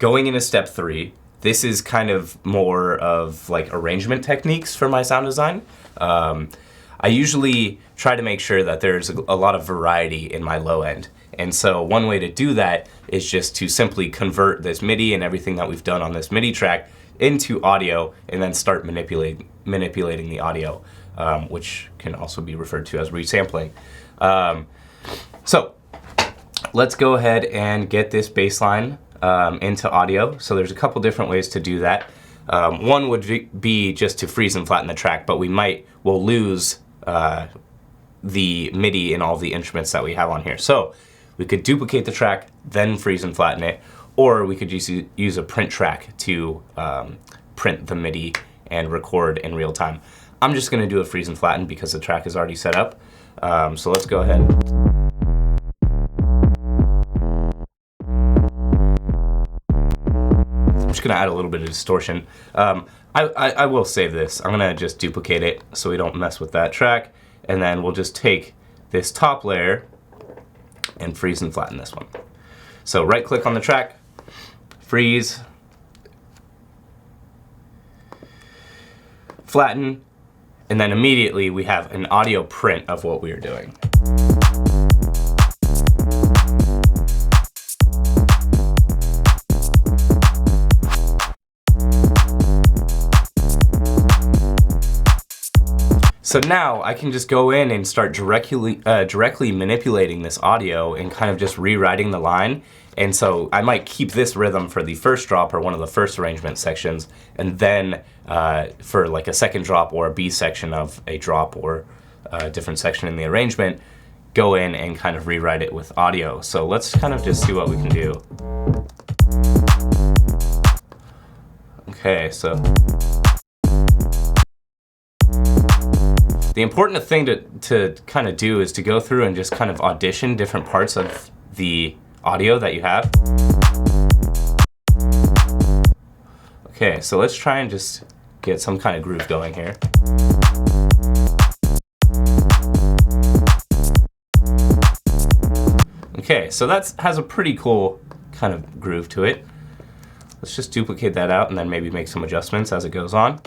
going into step 3, this is kind of more of like arrangement techniques for my sound design. I usually try to make sure that there's a lot of variety in my low end. And so one way to do that is just to simply convert this MIDI and everything that we've done on this MIDI track into audio and then start manipulating the audio, which can also be referred to as resampling. So let's go ahead and get this bass line into audio. So there's a couple different ways to do that. One would be just to freeze and flatten the track, but we'll lose the MIDI and all the instruments that we have on here. So we could duplicate the track, then freeze and flatten it, or we could just use a print track to print the MIDI and record in real time. I'm just gonna do a freeze and flatten because the track is already set up. So let's go ahead. I'm just gonna add a little bit of distortion. I will save this. I'm gonna just duplicate it so we don't mess with that track. And then we'll just take this top layer and freeze and flatten this one. So right click on the track, freeze, flatten, and then immediately we have an audio print of what we are doing. So now I can just go in and start directly manipulating this audio and kind of just rewriting the line. And so I might keep this rhythm for the first drop or one of the first arrangement sections, and then for like a second drop or a B section of a drop or a different section in the arrangement, go in and kind of rewrite it with audio. So let's kind of just see what we can do. Okay, so the important thing to kind of do is to go through and just kind of audition different parts of the audio that you have. Okay, so let's try and just get some kind of groove going here. Okay, so that has a pretty cool kind of groove to it. Let's just duplicate that out and then maybe make some adjustments as it goes on.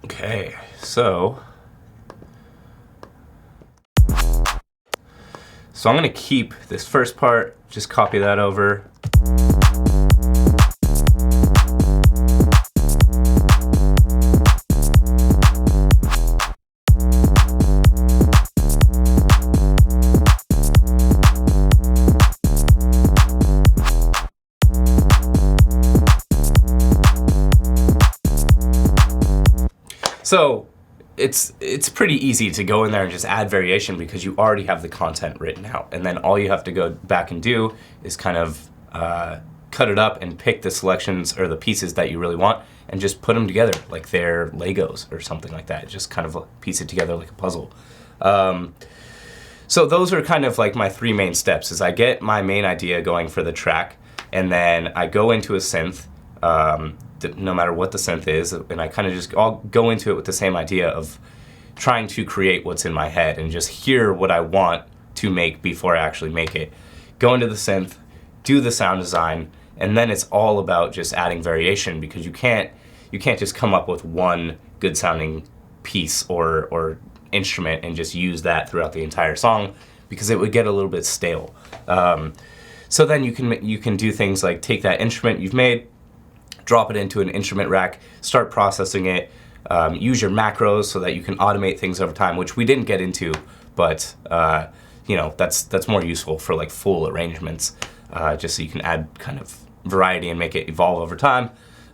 Okay, so I'm gonna keep this first part, just copy that over. So it's pretty easy to go in there and just add variation because you already have the content written out, and then all you have to go back and do is kind of cut it up and pick the selections or the pieces that you really want and just put them together like they're Legos or something like that. Just kind of piece it together like a puzzle. So those are kind of like my 3 main steps. Is I get my main idea going for the track, and then I go into a synth, no matter what the synth is, and I kind of just I'll go into it with the same idea of trying to create what's in my head and just hear what I want to make before I actually make it. Go into the synth, do the sound design, and then it's all about just adding variation, because you can't just come up with one good sounding piece or instrument and just use that throughout the entire song, because it would get a little bit stale. So then you can do things like take that instrument you've made, drop it into an instrument rack, start processing it, use your macros so that you can automate things over time, which we didn't get into, but you know, that's more useful for like full arrangements, just so you can add kind of variety and make it evolve over time.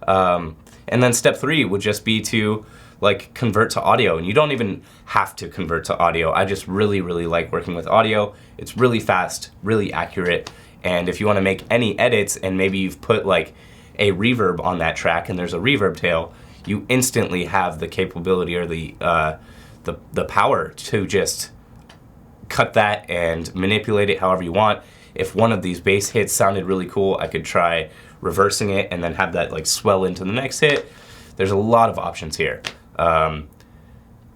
And then step 3 would just be to like convert to audio, and you don't even have to convert to audio. I just really like working with audio. It's really fast, really accurate, and if you want to make any edits and maybe you've put like a reverb on that track and there's a reverb tail, you instantly have the capability or the power to just cut that and manipulate it however you want. If one of these bass hits sounded really cool, I could try reversing it and then have that like swell into the next hit. There's a lot of options here.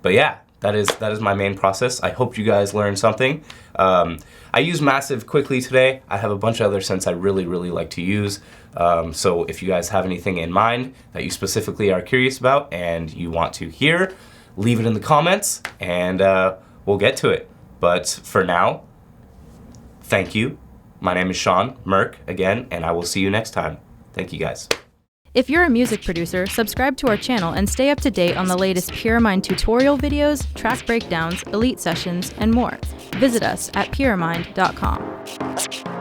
But yeah, that is my main process. I hope you guys learned something. I use Massive quickly today. I have a bunch of other synths I really, really like to use. So if you guys have anything in mind that you specifically are curious about and you want to hear, leave it in the comments and we'll get to it. But for now, thank you. My name is Shawn Merc again, and I will see you next time. Thank you guys. If you're a music producer, subscribe to our channel and stay up to date on the latest Pyramind tutorial videos, track breakdowns, elite sessions, and more. Visit us at pyramind.com.